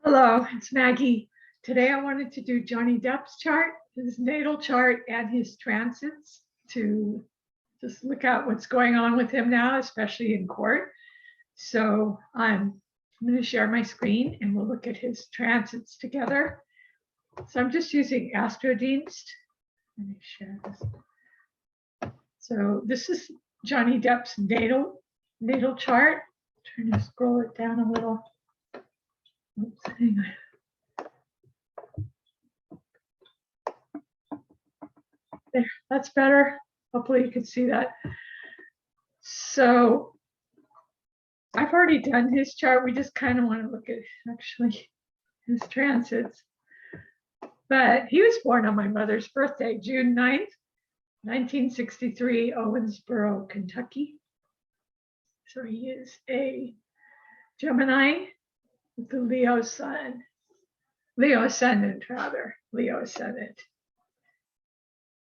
Hello, it's Maggie. Today I wanted to do Johnny Depp's chart, his natal chart, and his transits to just look at what's going on with him now, especially in court. So I'm going to share my screen and we'll look at his transits together. So I'm just using Astrodienst. Let me share this. So this is Johnny Depp's natal chart. Trying to scroll it down a little. Oops, hang on. There, that's better. Hopefully you can see that. So I've already done his chart. We just kind of want to look at actually his transits. But he was born on my mother's birthday, June 9th, 1963, Owensboro, Kentucky. So he is a Gemini with the Leo ascendant.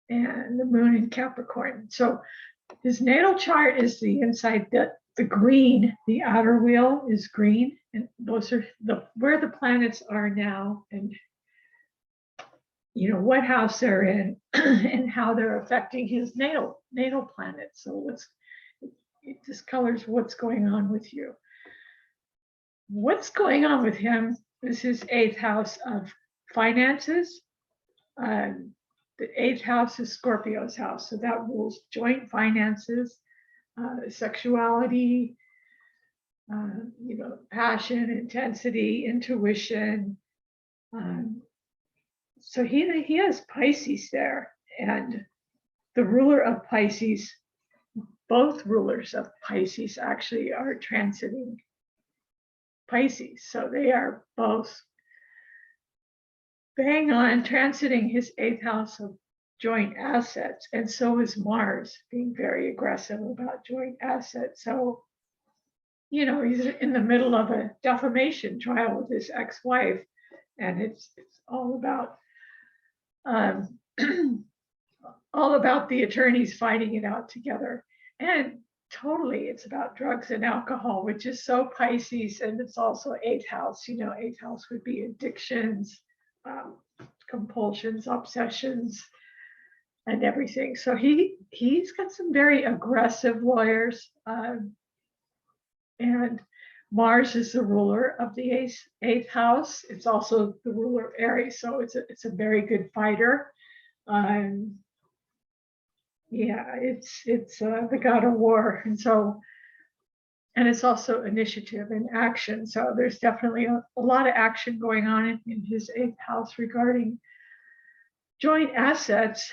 And the moon in Capricorn. So his natal chart is the inside, the green, the outer wheel is green, and those are where the planets are now, and what house they're in and how they're affecting his natal planet. So it just colors what's going on with you. What's going on with him is his eighth house of finances. The eighth house is Scorpio's house, so that rules joint finances, sexuality, passion, intensity, intuition. So he has Pisces there, and the ruler of Pisces, both rulers of Pisces actually are transiting Pisces, so they are both bang on transiting his eighth house of joint assets, and so is Mars being very aggressive about joint assets. So he's in the middle of a defamation trial with his ex-wife, and it's all about all about the attorneys fighting it out together. And totally it's about drugs and alcohol, which is so Pisces, and it's also eighth house. Eighth house would be addictions, compulsions, obsessions, and everything. So he's got some very aggressive lawyers, and Mars is the ruler of the eighth house. It's also the ruler of Aries, so it's a very good fighter. It's the god of war, and it's also initiative and action. So there's definitely a lot of action going on in his eighth house regarding joint assets.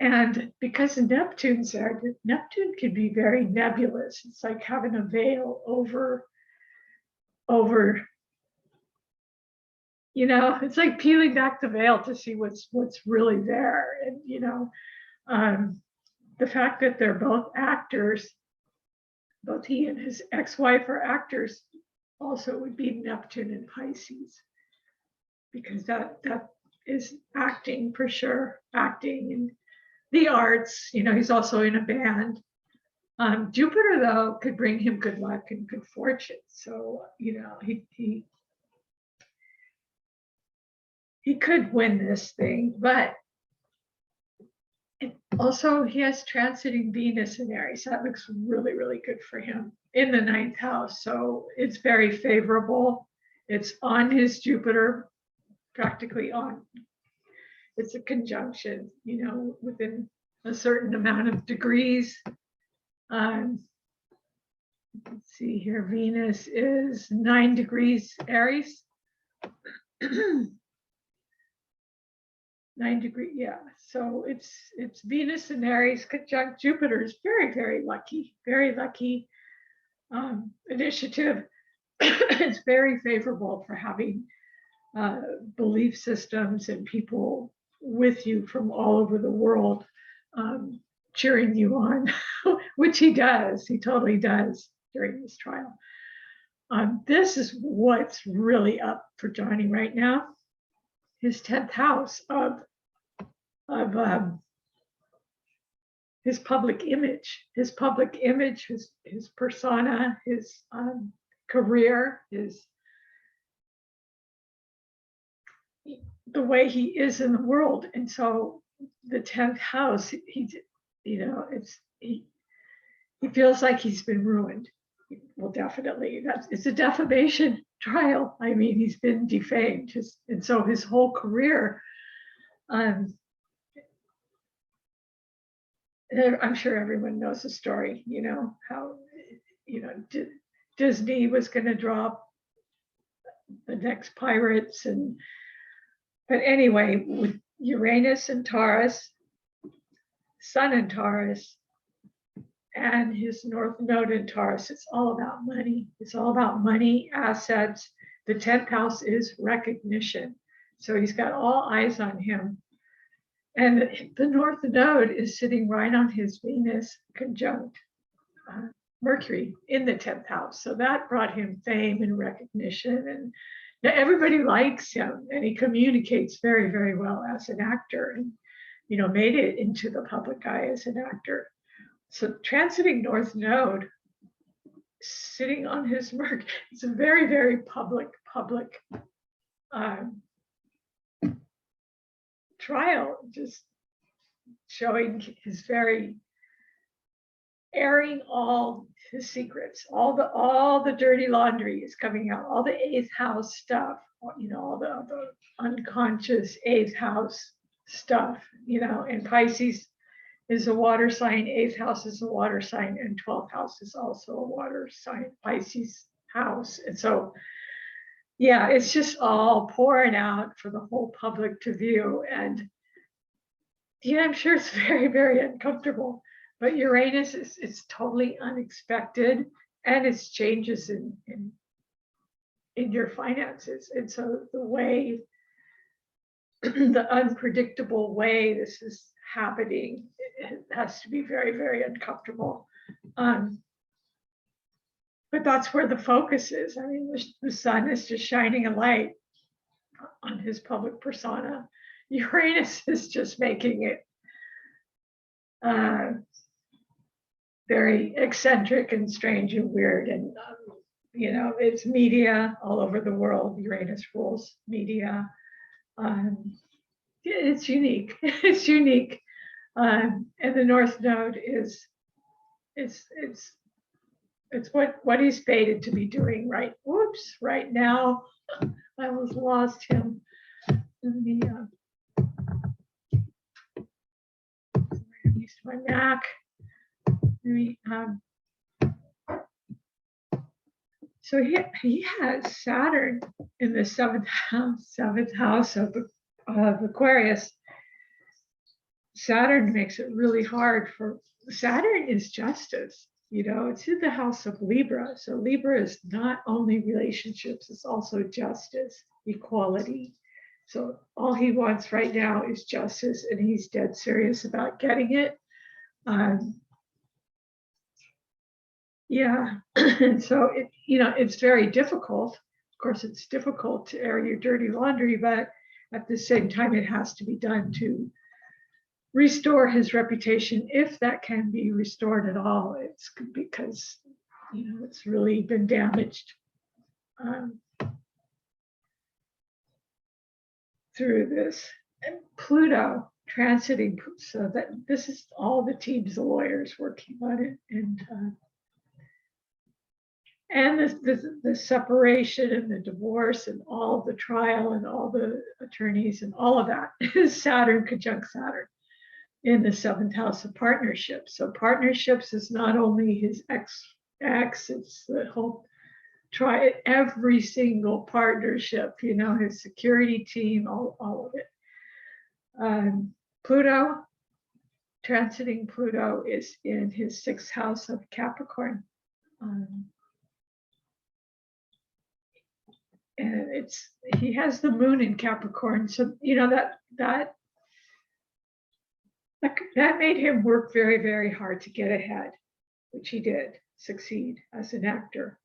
And because Neptune's there, Neptune can be very nebulous. It's like having a veil over, it's like peeling back the veil to see what's really there. And, the fact that they're both actors, both he and his ex-wife are actors, also would be Neptune and Pisces, because that is acting for sure, acting and the arts. He's also in a band. Jupiter, though, could bring him good luck and good fortune. So he could win this thing, but also he has transiting Venus in Aries. That looks really, really good for him in the ninth house. So it's very favorable. It's on his Jupiter, practically on. It's a conjunction, within a certain amount of degrees. Let's see here, Venus is 9 degrees Aries. 9 degrees, yeah. So it's Venus and Aries conjunct Jupiter is very, very lucky, very lucky. Initiative. It's very favorable for having belief systems and people with you from all over the world, cheering you on, which he does. He totally does during this trial. This is what's really up for Johnny right now. His 10th house of his public image, his persona, his career, the way he is in the world. And so the 10th house, he feels like he's been ruined. Well, definitely, it's a defamation trial. I mean, he's been defamed, and so his whole career. I'm sure everyone knows the story. How Disney was going to drop the next Pirates, but anyway, with Uranus and Taurus, Sun in Taurus, and his North Node in Taurus, it's all about money. It's all about money, assets. The 10th house is recognition. So he's got all eyes on him. And the North Node is sitting right on his Venus conjunct Mercury in the 10th house. So that brought him fame and recognition. And everybody likes him, and he communicates very, very well as an actor, and made it into the public eye as an actor. So transiting North Node, sitting on his Mercury, it's a very, very public trial, just showing his very airing all his secrets, all the dirty laundry is coming out, all the 8th house stuff, all the unconscious 8th house stuff, and Pisces is a water sign, 8th house is a water sign, and 12th house is also a water sign, Pisces house. And so, yeah, it's just all pouring out for the whole public to view. And yeah, I'm sure it's very, very uncomfortable. But Uranus is totally unexpected, and it's changes in your finances. And so the way, the unpredictable way this is happening, it has to be very, very uncomfortable. But that's where the focus is. I mean, the sun is just shining a light on his public persona. Uranus is just making it very eccentric and strange and weird. And, it's media all over the world. Uranus rules media. It's unique. It's unique. And the North Node is what he's fated to be doing right. Whoops, right now. I almost lost him in the I'm used to my Mac. So he has Saturn in the seventh house of Aquarius. Saturn makes it really hard for Saturn is justice. It's in the house of Libra. So Libra is not only relationships, it's also justice, equality. So all he wants right now is justice, and he's dead serious about getting it. Yeah, and so it's very difficult. Of course, it's difficult to air your dirty laundry, but at the same time, it has to be done to restore his reputation, if that can be restored at all. It's because it's really been damaged through this. And Pluto transiting, so that this is all the teams of lawyers working on it, and the separation and the divorce and all the trial and all the attorneys and all of that is Saturn conjunct Saturn in the 7th house of partnerships. So partnerships is not only his ex, it's the whole every single partnership, his security team, all of it. Pluto, transiting Pluto is in his 6th house of Capricorn. And he has the moon in Capricorn. So, that made him work very, very hard to get ahead, which he did succeed as an actor.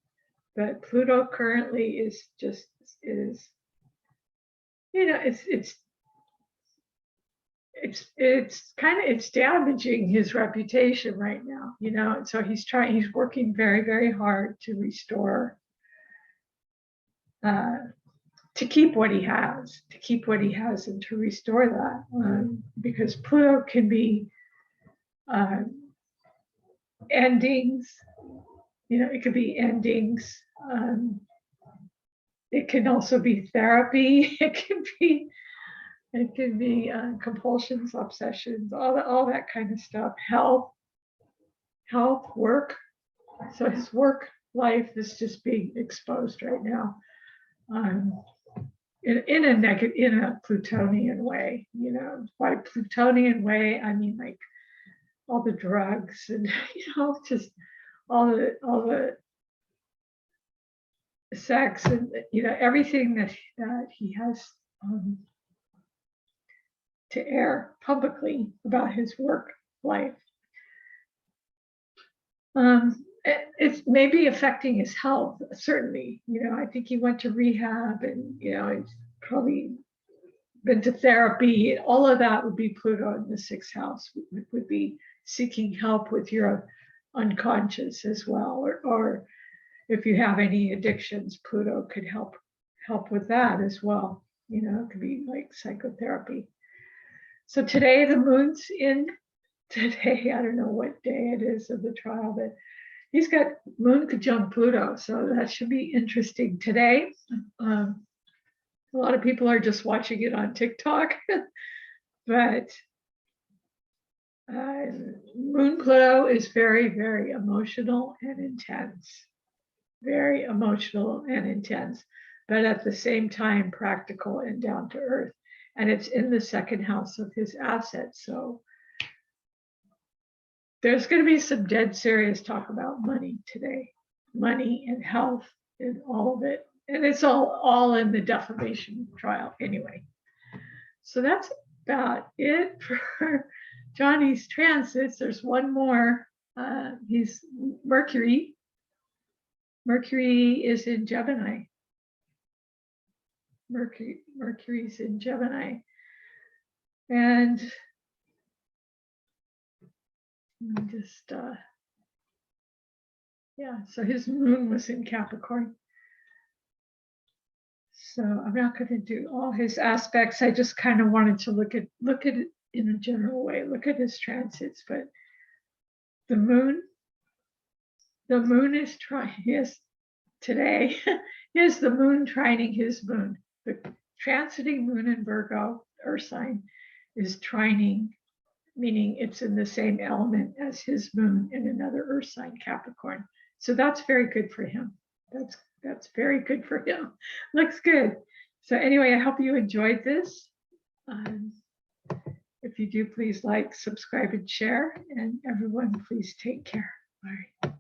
But Pluto currently is it's damaging his reputation right now, and so he's working very, very hard to restore to keep what he has, and to restore that, because Pluto can be endings. It could be endings. It can also be therapy. It can be compulsions, obsessions, all that kind of stuff. Health, work. So his work life is just being exposed right now, in a Plutonian way. By Plutonian way, I mean like all the drugs and just all the sex and everything that he has to air publicly about his work life. It's maybe affecting his health, certainly. I think he went to rehab, and he's probably been to therapy. All of that would be Pluto in the 6th house, would be seeking help with your unconscious as well, or if you have any addictions, Pluto could help with that as well. It could be like psychotherapy. So today the moon's in. Today, I don't know what day it is of the trial, but he's got moon conjunct Pluto, so that should be interesting today. A lot of people are just watching it on TikTok, but moon Pluto is very, very emotional and intense. Very emotional and intense, but at the same time practical and down to earth. And it's in the 2nd house of his assets. So there's going to be some dead serious talk about money today, money and health and all of it. And it's all in the defamation trial anyway. So that's about it for Johnny's transits. There's one more. He's Mercury. Mercury is in Gemini. Mercury's in Gemini. And just, so his moon was in Capricorn. So I'm not going to do all his aspects. I just kind of wanted to look at it in a general way, look at his transits. But the moon is today, here's the moon trining his moon. The transiting moon in Virgo, Earth sign, is trining, meaning it's in the same element as his moon in another Earth sign, Capricorn. So that's very good for him. That's very good for him. Looks good. So anyway, I hope you enjoyed this. If you do, please like, subscribe, and share. And everyone, please take care. Bye.